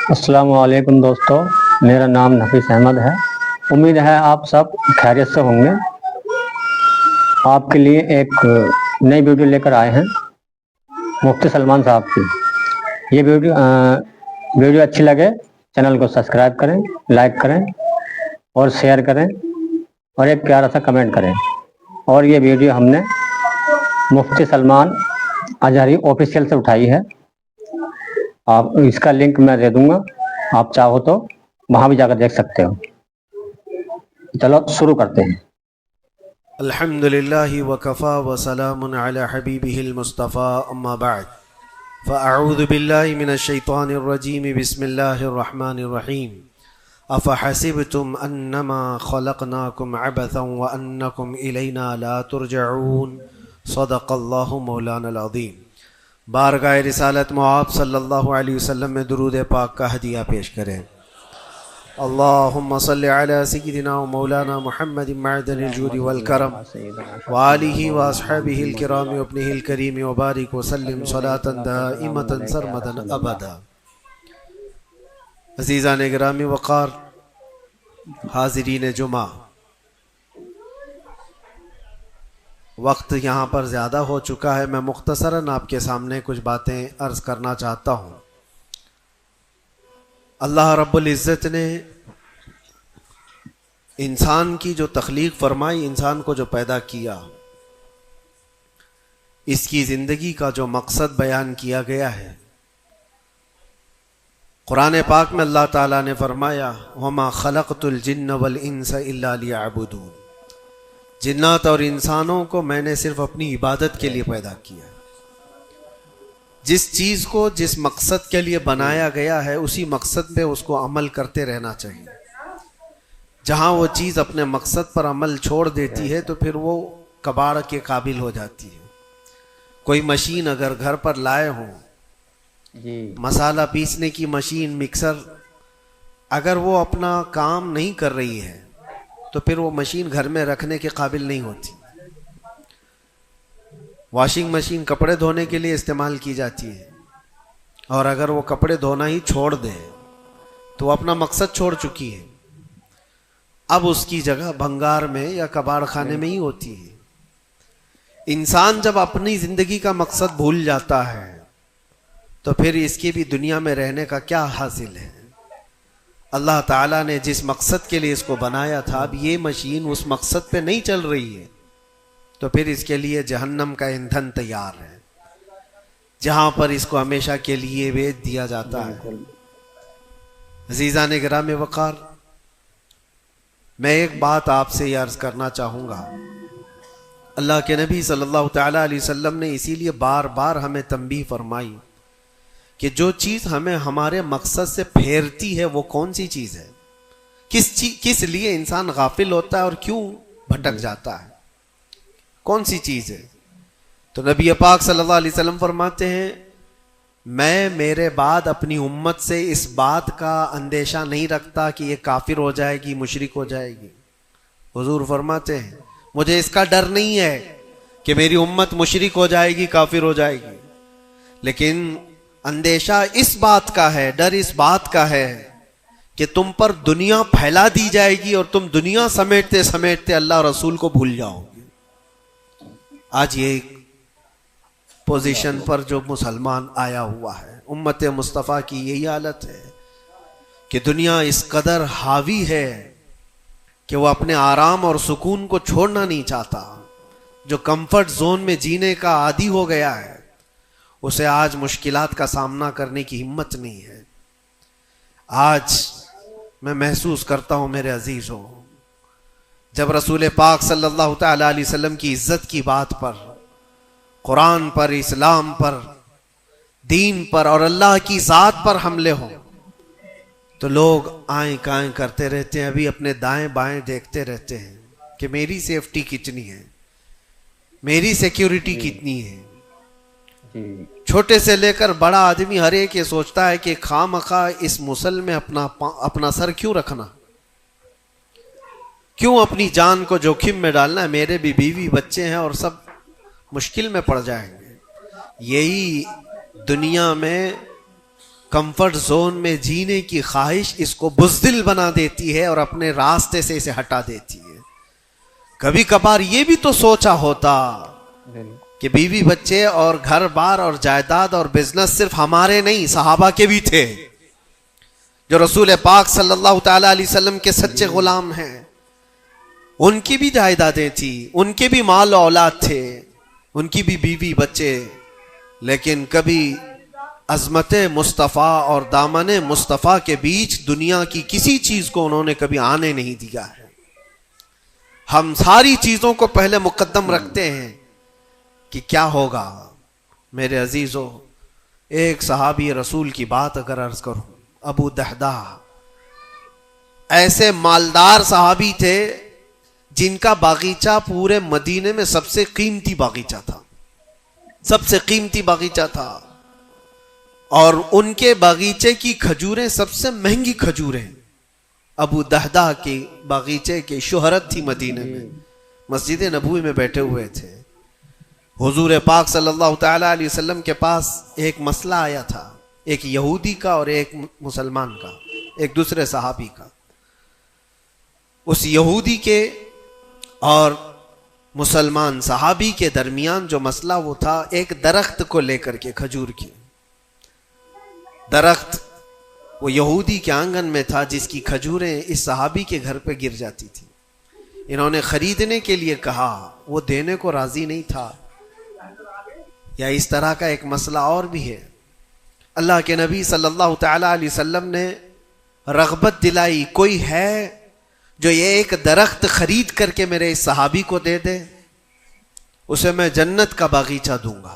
السلام علیکم دوستو، میرا نام نفیس احمد ہے۔ امید ہے آپ سب خیریت سے ہوں گے۔ آپ کے لیے ایک نئی ویڈیو لے کر آئے ہیں مفتی سلمان صاحب کی۔ یہ ویڈیو اچھی لگے چینل کو سبسکرائب کریں، لائک کریں اور شیئر کریں اور ایک پیارا سا کمنٹ کریں۔ اور یہ ویڈیو ہم نے مفتی سلمان اظہری آفیشیل سے اٹھائی ہے۔ آپ اس کا لنک میں دے دوں گا، آپ چاہو تو وہاں بھی جا کر دیکھ سکتے ہو۔ چلو شروع کرتے ہیں۔ الحمد للہ وکفا وسلام علی حبیبہ المصطفیٰ، اما بعد فاعوذ باللہ من الشیطان الرجیم، بسم اللہ الرحمن الرحیم۔ افحسبتم انما خلقناکم عبثا وانکم الینا لا ترجعون، صدق اللہ مولانا العظیم۔ بارگاہ رسالت مآب صلی اللہ علیہ وسلم میں درود پاک کا ہدیہ پیش کریں۔ اللہم صلی علی سیدنا و مولانا محمد معدن الجود والکرم وآلہ واصحابہ الکرام وابنہ الکریم وبارک وسلم صلاة دائمة سرمدا ابدا۔ عزیزان گرامی وقار، حاضرین جمعہ، وقت یہاں پر زیادہ ہو چکا ہے، میں مختصراً آپ کے سامنے کچھ باتیں عرض کرنا چاہتا ہوں۔ اللہ رب العزت نے انسان کی جو تخلیق فرمائی، انسان کو جو پیدا کیا، اس کی زندگی کا جو مقصد بیان کیا گیا ہے، قرآن پاک میں اللہ تعالیٰ نے فرمایا وَمَا خَلَقْتُ الْجِنَّ وَالْإِنسَ إِلَّا لِيَعْبُدُونَ، جنات اور انسانوں کو میں نے صرف اپنی عبادت کے لیے پیدا کیا۔ جس چیز کو جس مقصد کے لیے بنایا گیا ہے، اسی مقصد پہ اس کو عمل کرتے رہنا چاہیے۔ جہاں وہ چیز اپنے مقصد پر عمل چھوڑ دیتی ہے تو پھر وہ کباڑ کے قابل ہو جاتی ہے۔ کوئی مشین اگر گھر پر لائے ہوں، مسالہ پیسنے کی مشین، مکسر، اگر وہ اپنا کام نہیں کر رہی ہے تو پھر وہ مشین گھر میں رکھنے کے قابل نہیں ہوتی۔ واشنگ مشین کپڑے دھونے کے لیے استعمال کی جاتی ہے، اور اگر وہ کپڑے دھونا ہی چھوڑ دے تو وہ اپنا مقصد چھوڑ چکی ہے، اب اس کی جگہ بھنگار میں یا کباڑ خانے میں ہی ہوتی ہے۔ انسان جب اپنی زندگی کا مقصد بھول جاتا ہے تو پھر اس کی بھی دنیا میں رہنے کا کیا حاصل ہے؟ اللہ تعالیٰ نے جس مقصد کے لیے اس کو بنایا تھا، اب یہ مشین اس مقصد پہ نہیں چل رہی ہے تو پھر اس کے لیے جہنم کا ایندھن تیار ہے، جہاں پر اس کو ہمیشہ کے لیے بیچ دیا جاتا ہے۔ عزیزان گرامی وقار، میں ایک بات آپ سے یہ عرض کرنا چاہوں گا۔ اللہ کے نبی صلی اللہ تعالیٰ علیہ وسلم نے اسی لیے بار بار ہمیں تنبیہ فرمائی کہ جو چیز ہمیں ہمارے مقصد سے پھیرتی ہے وہ کون سی چیز ہے، کس لیے انسان غافل ہوتا ہے اور کیوں بھٹک جاتا ہے، کون سی چیز ہے؟ تو نبی پاک صلی اللہ علیہ وسلم فرماتے ہیں، میں میرے بعد اپنی امت سے اس بات کا اندیشہ نہیں رکھتا کہ یہ کافر ہو جائے گی، مشرک ہو جائے گی۔ حضور فرماتے ہیں مجھے اس کا ڈر نہیں ہے کہ میری امت مشرک ہو جائے گی، کافر ہو جائے گی، لیکن اندیشہ اس بات کا ہے، ڈر اس بات کا ہے کہ تم پر دنیا پھیلا دی جائے گی اور تم دنیا سمیٹتے سمیٹتے اللہ رسول کو بھول جاؤ گے۔ آج یہ پوزیشن پر جو مسلمان آیا ہوا ہے، امت مصطفیٰ کی یہی حالت ہے کہ دنیا اس قدر حاوی ہے کہ وہ اپنے آرام اور سکون کو چھوڑنا نہیں چاہتا۔ جو کمفرٹ زون میں جینے کا عادی ہو گیا ہے، اسے آج مشکلات کا سامنا کرنے کی ہمت نہیں ہے۔ آج میں محسوس کرتا ہوں میرے عزیزوں، جب رسول پاک صلی اللہ تعالیٰ علیہ وسلم کی عزت کی بات پر، قرآن پر، اسلام پر، دین پر اور اللہ کی ذات پر حملے ہوں تو لوگ آئیں کائیں کرتے رہتے ہیں، ابھی اپنے دائیں بائیں دیکھتے رہتے ہیں کہ میری سیفٹی کتنی ہے، میری سیکیورٹی کتنی ہے۔ چھوٹے سے لے کر بڑا آدمی ہر ایک یہ سوچتا ہے کہ خواہ مخواہ اس مسل میں اپنا سر کیوں رکھنا، کیوں اپنی جان کو جوخم میں ڈالنا ہے، میرے بھی بیوی بچے ہیں اور سب مشکل میں پڑ جائیں گے۔ یہی دنیا میں کمفرٹ زون میں جینے کی خواہش اس کو بزدل بنا دیتی ہے اور اپنے راستے سے اسے ہٹا دیتی ہے. کبھی کبھار یہ بھی تو سوچا ہوتا کہ بیوی بچے اور گھر بار اور جائیداد اور بزنس صرف ہمارے نہیں، صحابہ کے بھی تھے جو رسول پاک صلی اللہ تعالی علیہ وسلم کے سچے غلام ہیں. ان کی بھی جائیدادیں تھیں، ان کے بھی مال و اولاد تھے، ان کی بھی بیوی بچے، لیکن کبھی عظمت مصطفیٰ اور دامن مصطفیٰ کے بیچ دنیا کی کسی چیز کو انہوں نے کبھی آنے نہیں دیا ہے. ہم ساری چیزوں کو پہلے مقدم رکھتے ہیں کہ کیا ہوگا. میرے عزیزو، ایک صحابی رسول کی بات اگر عرض کروں، ابو دہدہ، ایسے مالدار صحابی تھے جن کا باغیچہ پورے مدینے میں سب سے قیمتی باغیچہ تھا، سب سے قیمتی باغیچہ تھا، اور ان کے باغیچے کی کھجوریں سب سے مہنگی کھجوریں. ابو دہدہ کے باغیچے کی شہرت تھی مدینے میں. مسجد نبوی میں بیٹھے ہوئے تھے، حضور پاک صلی اللہ تعالی علیہ وسلم کے پاس ایک مسئلہ آیا تھا، ایک یہودی کا اور ایک مسلمان کا، ایک دوسرے صحابی کا. اس یہودی کے اور مسلمان صحابی کے درمیان جو مسئلہ وہ تھا ایک درخت کو لے کر کے، کھجور کی درخت وہ یہودی کے آنگن میں تھا جس کی کھجوریں اس صحابی کے گھر پہ گر جاتی تھی. انہوں نے خریدنے کے لیے کہا، وہ دینے کو راضی نہیں تھا. یا اس طرح کا ایک مسئلہ اور بھی ہے. اللہ کے نبی صلی اللہ تعالی علیہ وسلم نے رغبت دلائی، کوئی ہے جو یہ ایک درخت خرید کر کے میرے اس صحابی کو دے دے، اسے میں جنت کا باغیچہ دوں گا.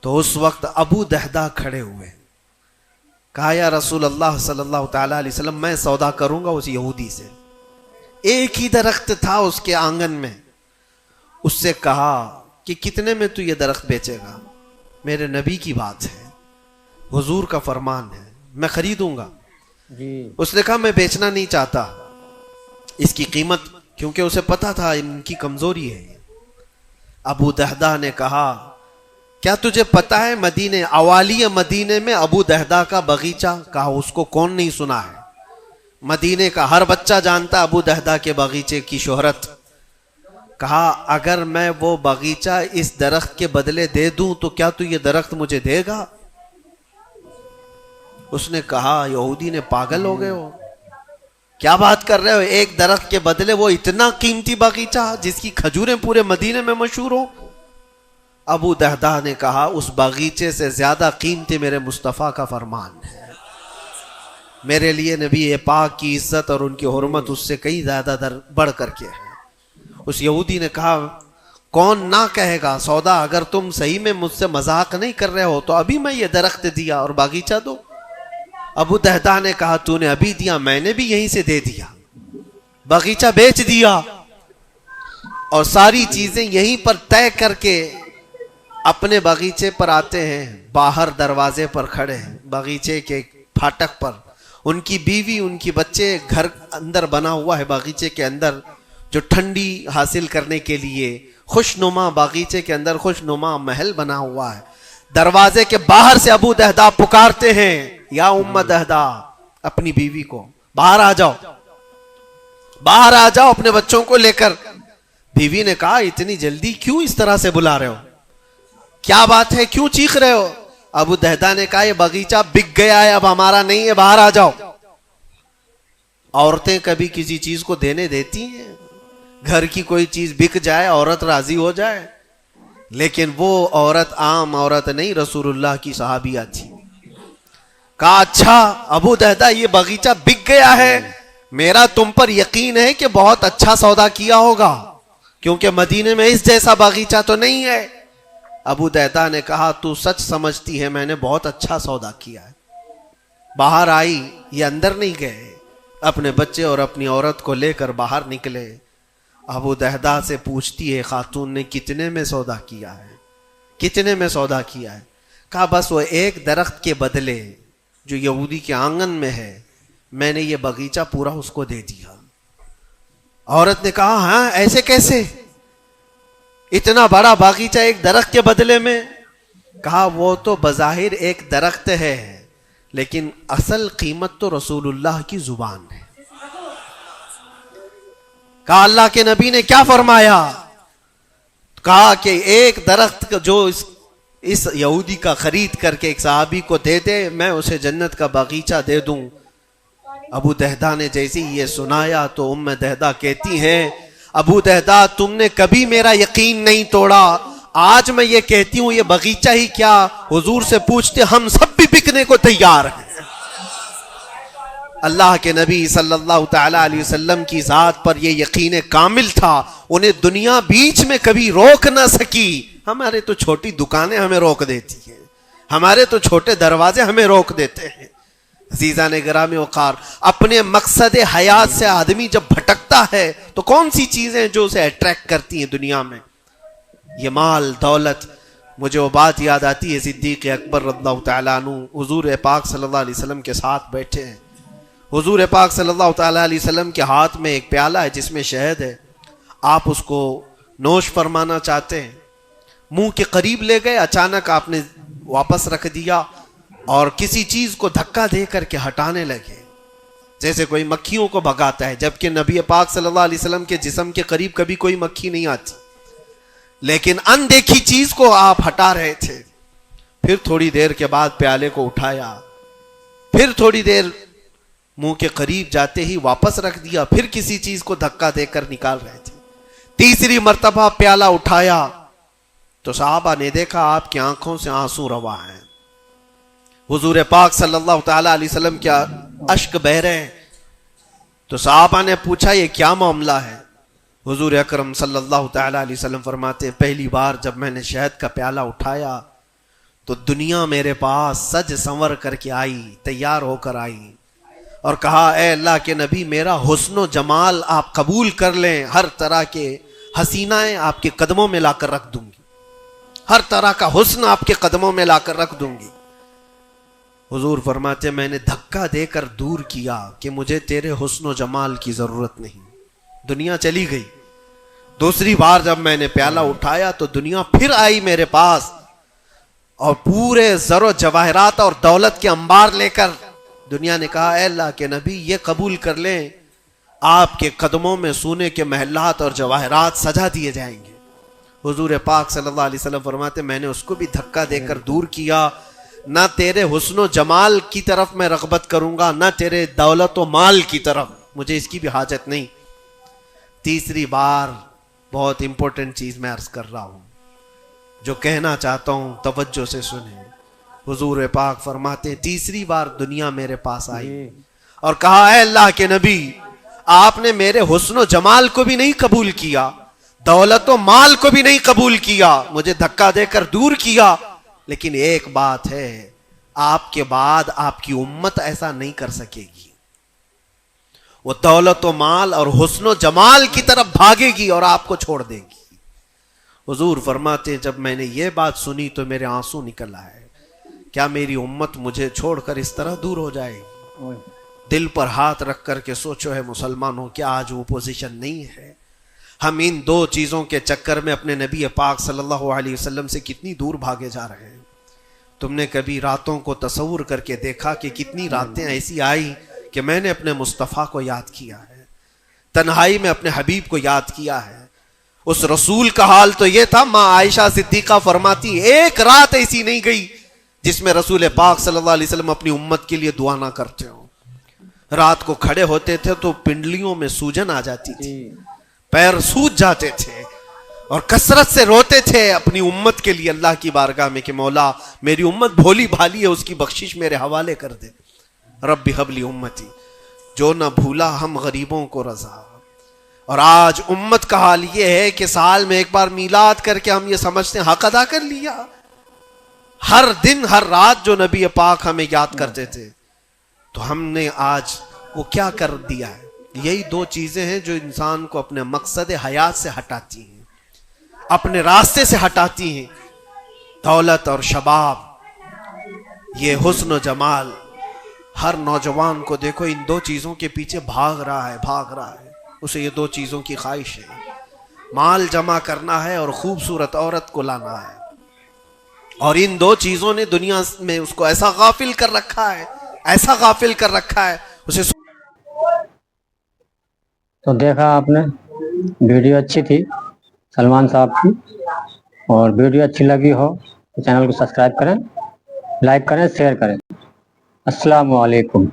تو اس وقت ابو دہدہ کھڑے ہوئے، کہا یا رسول اللہ صلی اللہ تعالی علیہ وسلم، میں سودا کروں گا اس یہودی سے. ایک ہی درخت تھا اس کے آنگن میں. اس سے کہا کہ کتنے میں تو یہ درخت بیچے گا؟ میرے نبی کی بات ہے، حضور کا فرمان ہے، میں خریدوں گا. اس نے کہا میں بیچنا نہیں چاہتا، اس کی قیمت، کیونکہ اسے پتا تھا ان کی کمزوری ہے. ابو دہدہ نے کہا کیا تجھے پتا ہے مدینے، اوالی مدینے میں ابو دہدہ کا باغیچہ؟ کہا اس کو کون نہیں سنا ہے، مدینے کا ہر بچہ جانتا ابو دہدہ کے باغیچے کی شہرت. کہا اگر میں وہ باغیچہ اس درخت کے بدلے دے دوں تو کیا تو یہ درخت مجھے دے گا؟ اس نے کہا یہودی نے، پاگل ہو گئے ہو، کیا بات کر رہے ہو؟ ایک درخت کے بدلے وہ اتنا قیمتی باغیچہ جس کی کھجوریں پورے مدینے میں مشہور ہو. ابو دہدہ نے کہا اس باغیچے سے زیادہ قیمتی میرے مصطفیٰ کا فرمان ہے. میرے لیے نبی پاک کی عزت اور ان کی حرمت اس سے کئی زیادہ بڑھ کر کے ہے. اس یہودی نے کہا کون نہ کہے گا سودا، اگر تم صحیح میں مجھ سے مذاق نہیں کر رہے ہو تو ابھی میں یہ درخت دیا اور باغیچہ دو. ابو دہدہ نے کہا تو نے ابھی دیا، میں نے بھی یہیں سے دے دیا، باغیچہ بیچ دیا اور ساری چیزیں یہیں پر طے کر کے اپنے باغیچے پر آتے ہیں. باہر دروازے پر کھڑے ہیں، باغیچے کے پھاٹک پر. ان کی بیوی، ان کی بچے، گھر اندر بنا ہوا ہے باغیچے کے اندر جو ٹھنڈی حاصل کرنے کے لیے خوش نما، باغیچے کے اندر خوش نما محل بنا ہوا ہے. دروازے کے باہر سے ابو دہدہ پکارتے ہیں یا ام دہدہ، اپنی بیوی کو، باہر آ جاؤ، باہر آ جاؤ اپنے بچوں کو لے کر. بیوی نے کہا اتنی جلدی کیوں اس طرح سے بلا رہے ہو، کیا بات ہے، کیوں چیخ رہے ہو؟ ابو دہدہ نے کہا یہ باغیچہ بک گیا ہے، اب ہمارا نہیں ہے، باہر آ جاؤ. عورتیں کبھی کسی چیز کو دینے دیتی ہیں؟ گھر کی کوئی چیز بک جائے عورت راضی ہو جائے، لیکن وہ عورت عام عورت نہیں، رسول اللہ کی صحابیہ تھی. کہا اچھا ابو دہدہ یہ باغیچہ بک گیا ہے، میرا تم پر یقین ہے کہ بہت اچھا سودا کیا ہوگا، کیونکہ مدینے میں اس جیسا باغیچہ تو نہیں ہے. ابو دہدہ نے کہا تو سچ سمجھتی ہے میں نے بہت اچھا سودا کیا ہے. باہر آئی، یہ اندر نہیں گئے، اپنے بچے اور اپنی عورت کو لے کر باہر نکلے. ابو دہدہ سے پوچھتی ہے خاتون نے کتنے میں سودا کیا ہے، کتنے میں سودا کیا ہے؟ کہا بس وہ ایک درخت کے بدلے جو یہودی کے آنگن میں ہے میں نے یہ باغیچہ پورا اس کو دے دیا. عورت نے کہا ہاں ایسے کیسے، اتنا بڑا باغیچہ ایک درخت کے بدلے میں؟ کہا وہ تو بظاہر ایک درخت ہے لیکن اصل قیمت تو رسول اللہ کی زبان ہے. کہا اللہ کے نبی نے کیا فرمایا؟ کہا کہ ایک درخت جو اس یہودی کا خرید کر کے ایک صحابی کو دے دے میں اسے جنت کا باغیچہ دے دوں. ابو دہدا نے جیسے یہ سنایا تو ام دہدا کہتی ہیں ابو دہدا تم نے کبھی میرا یقین نہیں توڑا. آج میں یہ کہتی ہوں یہ باغیچہ ہی کیا حضور سے پوچھتے ہم سب بھی بکنے کو تیار ہیں. اللہ کے نبی صلی اللہ تعالی علیہ وسلم کی ذات پر یہ یقین کامل تھا. انہیں دنیا بیچ میں کبھی روک نہ سکی. ہمارے تو چھوٹی دکانیں ہمیں روک دیتی ہیں, ہمارے تو چھوٹے دروازے ہمیں روک دیتے ہیں. عزیزان گرامی وقار, اپنے مقصد حیات سے آدمی جب بھٹکتا ہے تو کون سی چیزیں جو اسے اٹریکٹ کرتی ہیں دنیا میں؟ یہ مال دولت. مجھے وہ بات یاد آتی ہے صدیق اکبر رضی اللہ تعالیٰ عنہ حضور پاک صلی اللہ علیہ وسلم کے ساتھ بیٹھے ہیں. حضور پاک صلی اللہ تعالیٰ علیہ وسلم کے ہاتھ میں ایک پیالہ ہے جس میں شہد ہے. آپ اس کو نوش فرمانا چاہتے ہیں, منہ کے قریب لے گئے, اچانک آپ نے واپس رکھ دیا اور کسی چیز کو دھکا دے کر کے ہٹانے لگے جیسے کوئی مکھیوں کو بھگاتا ہے, جبکہ نبی پاک صلی اللہ علیہ وسلم کے جسم کے قریب کبھی کوئی مکھی نہیں آتی, لیکن اندیکھی چیز کو آپ ہٹا رہے تھے. پھر تھوڑی دیر کے بعد پیالے کو اٹھایا, پھر تھوڑی دیر منہ کے قریب جاتے ہی واپس رکھ دیا, پھر کسی چیز کو دھکا دے کر نکال رہے تھے. تیسری مرتبہ پیالہ اٹھایا تو صحابہ نے دیکھا آپ کی آنکھوں سے آنسو روا ہیں. حضور پاک صلی اللہ تعالی علیہ وسلم کیا اشک بہ رہے ہیں. تو صحابہ نے پوچھا یہ کیا معاملہ ہے؟ حضور اکرم صلی اللہ تعالی علیہ وسلم فرماتے پہلی بار جب میں نے شہد کا پیالہ اٹھایا تو دنیا میرے پاس سج سنور کر کے آئی, تیار ہو کر آئی اور کہا اے اللہ کے نبی میرا حسن و جمال آپ قبول کر لیں, ہر طرح کے حسینائیں آپ کے قدموں میں لا کر رکھ دوں گی, ہر طرح کا حسن آپ کے قدموں میں لا کر رکھ دوں گی. حضور فرماتے میں نے دھکا دے کر دور کیا کہ مجھے تیرے حسن و جمال کی ضرورت نہیں. دنیا چلی گئی. دوسری بار جب میں نے پیالہ اٹھایا تو دنیا پھر آئی میرے پاس اور پورے زر و جواہرات اور دولت کے انبار لے کر. دنیا نے کہا اے اللہ کے نبی یہ قبول کر لیں آپ کے قدموں میں سونے کے محلات اور جواہرات سجا دیے جائیں گے. حضور پاک صلی اللہ علیہ وسلم فرماتے میں نے اس کو بھی دھکا دے کر دور کیا. نہ تیرے حسن و جمال کی طرف میں رغبت کروں گا, نہ تیرے دولت و مال کی طرف, مجھے اس کی بھی حاجت نہیں. تیسری بار بہت امپورٹنٹ چیز میں عرض کر رہا ہوں, جو کہنا چاہتا ہوں توجہ سے سنیں. حضور پاک فرماتے تیسری بار دنیا میرے پاس آئی اور کہا اے اللہ کے نبی آپ نے میرے حسن و جمال کو بھی نہیں قبول کیا, دولت و مال کو بھی نہیں قبول کیا, مجھے دھکا دے کر دور کیا, لیکن ایک بات ہے آپ کے بعد آپ کی امت ایسا نہیں کر سکے گی. وہ دولت و مال اور حسن و جمال کی طرف بھاگے گی اور آپ کو چھوڑ دے گی. حضور فرماتے جب میں نے یہ بات سنی تو میرے آنسو نکل آئے. کیا میری امت مجھے چھوڑ کر اس طرح دور ہو جائے گی؟ دل پر ہاتھ رکھ کر کے سوچو ہے مسلمانوں, کیا آج وہ پوزیشن نہیں ہے؟ ہم ان دو چیزوں کے چکر میں اپنے نبی پاک صلی اللہ علیہ وسلم سے کتنی دور بھاگے جا رہے ہیں. تم نے کبھی راتوں کو تصور کر کے دیکھا کہ کتنی راتیں ایسی آئی کہ میں نے اپنے مصطفیٰ کو یاد کیا ہے, تنہائی میں اپنے حبیب کو یاد کیا ہے. اس رسول کا حال تو یہ تھا, ماں عائشہ صدیقہ فرماتی ایک رات ایسی نہیں گئی جس میں رسول پاک صلی اللہ علیہ وسلم اپنی امت کے لیے دعا نہ کرتے ہوں. رات کو کھڑے ہوتے تھے تو پنڈلیوں میں سوجن آ جاتی تھی, پیر سوج جاتے تھے اور کثرت سے روتے تھے اپنی امت کے لیے اللہ کی بارگاہ میں کہ مولا میری امت بھولی بھالی ہے, اس کی بخشش میرے حوالے کر دے. رب حب لی امتی جو نہ بھولا ہم غریبوں کو رضا. اور آج امت کا حال یہ ہے کہ سال میں ایک بار میلاد کر کے ہم یہ سمجھتے ہیں حق ادا کر لیا. ہر دن ہر رات جو نبی پاک ہمیں یاد کرتے تھے تو ہم نے آج وہ کیا کر دیا ہے؟ یہی دو چیزیں ہیں جو انسان کو اپنے مقصد حیات سے ہٹاتی ہیں, اپنے راستے سے ہٹاتی ہیں. دولت اور شباب, یہ حسن و جمال. ہر نوجوان کو دیکھو ان دو چیزوں کے پیچھے بھاگ رہا ہے. اسے یہ دو چیزوں کی خواہش ہے, مال جمع کرنا ہے اور خوبصورت عورت کو لانا ہے. اور ان دو چیزوں نے دنیا میں اس کو ایسا غافل کر رکھا ہے، ایسا غافل کر رکھا ہے اسے. تو دیکھا آپ نے، ویڈیو اچھی تھی سلمان صاحب کی، اور ویڈیو اچھی لگی ہو تو چینل کو سبسکرائب کریں، لائک کریں، شیئر کریں. السلام علیکم.